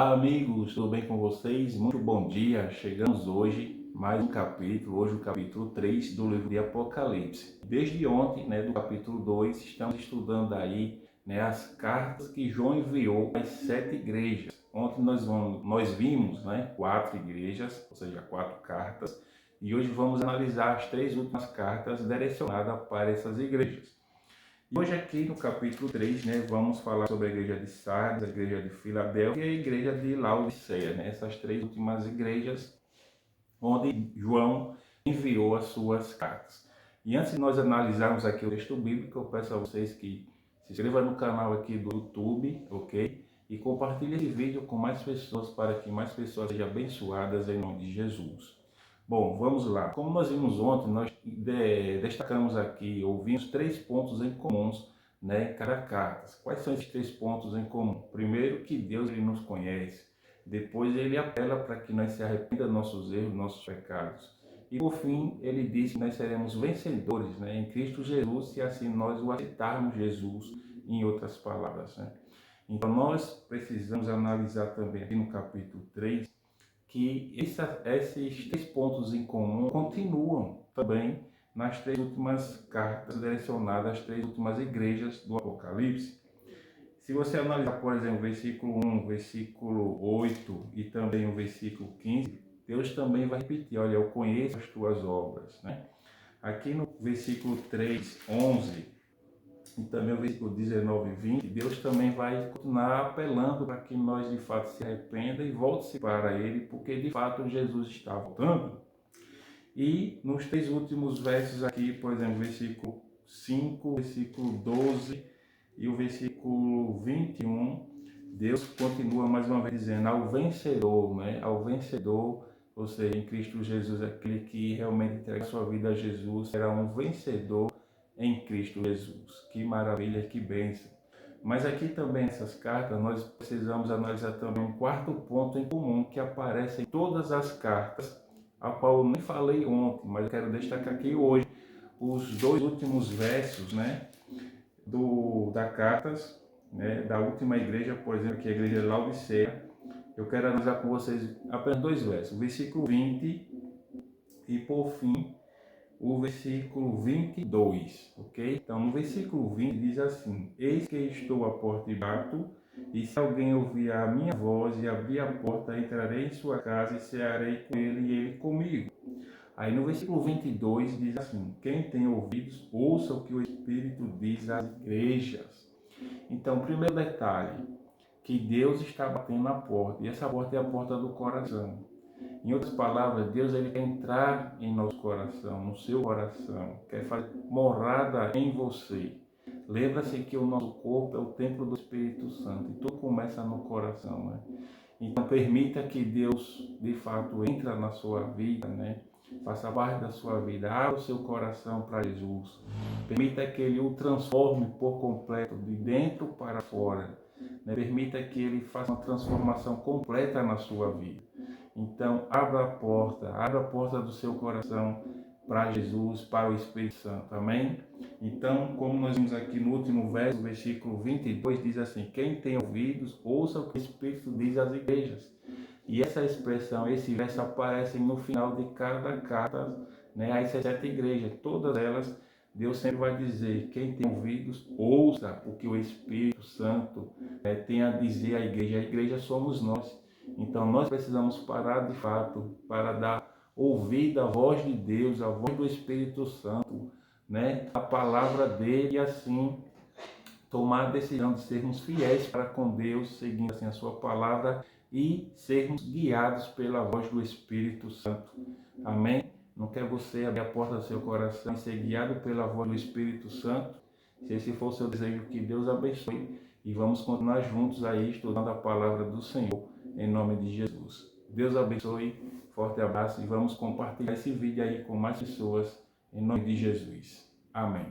Olá amigos, tudo bem com vocês? Muito bom dia, chegamos hoje, mais um capítulo, hoje o capítulo 3 do livro de Apocalipse. Desde ontem, do capítulo 2, estamos estudando aí as cartas que João enviou às 7 igrejas. Ontem nós vimos 4 igrejas, ou seja, 4 cartas, e hoje vamos analisar as 3 últimas cartas direcionadas para essas igrejas. E hoje aqui no capítulo 3, vamos falar sobre a igreja de Sardes, a igreja de Filadélfia e a igreja de Laodiceia, essas 3 últimas igrejas onde João enviou as suas cartas. E antes de nós analisarmos aqui o texto bíblico, eu peço a vocês que se inscrevam no canal aqui do YouTube, ok? E compartilhem esse vídeo com mais pessoas para que mais pessoas sejam abençoadas em nome de Jesus. Bom, vamos lá. Como nós vimos ontem, nós destacamos aqui, ouvimos 3 pontos em comuns em cada carta. Quais são esses 3 pontos em comum? Primeiro, que Deus ele nos conhece. Depois, ele apela para que nós se arrependamos dos nossos erros, dos nossos pecados. E, por fim, ele diz que nós seremos vencedores em Cristo Jesus, se assim nós o aceitarmos Jesus, em outras palavras. Então, nós precisamos analisar também aqui no capítulo 3, que esses 3 pontos em comum continuam também nas 3 últimas cartas direcionadas às 3 últimas igrejas do Apocalipse. Se você analisar, por exemplo, o versículo 1, versículo 8 e também o versículo 15, Deus também vai repetir, olha, eu conheço as tuas obras. Aqui no versículo 3, 11 e também o versículo 19 e 20, Deus também vai continuar apelando para que nós de fato se arrependam e voltem para Ele, porque de fato Jesus está voltando. E nos 3 últimos versos aqui, por exemplo, versículo 5, versículo 12 e o versículo 21, Deus continua mais uma vez dizendo ao vencedor, ao vencedor, ou seja, em Cristo Jesus, aquele que realmente entrega sua vida a Jesus, será um vencedor em Cristo Jesus. Que maravilha, que bênção. Mas aqui também nessas cartas nós precisamos analisar também um 4º ponto em comum que aparece em todas as cartas, a qual eu nem falei ontem, mas eu quero destacar aqui hoje os 2 últimos versos da cartas da última igreja, por exemplo, que é a igreja de Laodiceia. Eu quero analisar com vocês apenas 2 versos, o versículo 20 e por fim o versículo 22, ok? Então, no versículo 20 diz assim: eis que estou à porta e bato, e se alguém ouvir a minha voz e abrir a porta, entrarei em sua casa e cearei com ele e ele comigo. Aí no versículo 22 diz assim: quem tem ouvidos, ouça o que o Espírito diz às igrejas. Então, primeiro detalhe, que Deus está batendo na porta, e essa porta é a porta do coração. Em outras palavras, Deus ele quer entrar em nosso coração, no seu coração, quer fazer morada em você. Lembra-se que o nosso corpo é o templo do Espírito Santo e tudo começa no coração. Então permita que Deus de fato entre na sua vida, faça parte da sua vida, abra o seu coração para Jesus. Permita que Ele o transforme por completo, de dentro para fora. Permita que Ele faça uma transformação completa na sua vida. Então, abra a porta do seu coração para Jesus, para o Espírito Santo. Amém? Então, como nós vimos aqui no último verso, versículo 22, diz assim: quem tem ouvidos, ouça o que o Espírito diz às igrejas. E essa expressão, esse verso aparece no final de cada carta, às 7 igrejas. Todas elas, Deus sempre vai dizer: quem tem ouvidos, ouça o que o Espírito Santo tem a dizer à igreja. A igreja somos nós. Então nós precisamos parar de fato para dar ouvido à voz de Deus, à voz do Espírito Santo, a palavra dele, e assim tomar a decisão de sermos fiéis para com Deus, seguindo assim a sua palavra e sermos guiados pela voz do Espírito Santo. Amém? Não quer você abrir a porta do seu coração e ser guiado pela voz do Espírito Santo? Se esse for o seu desejo, que Deus abençoe. E vamos continuar juntos aí estudando a palavra do Senhor, em nome de Jesus. Deus abençoe, forte abraço e vamos compartilhar esse vídeo aí com mais pessoas, em nome de Jesus. Amém.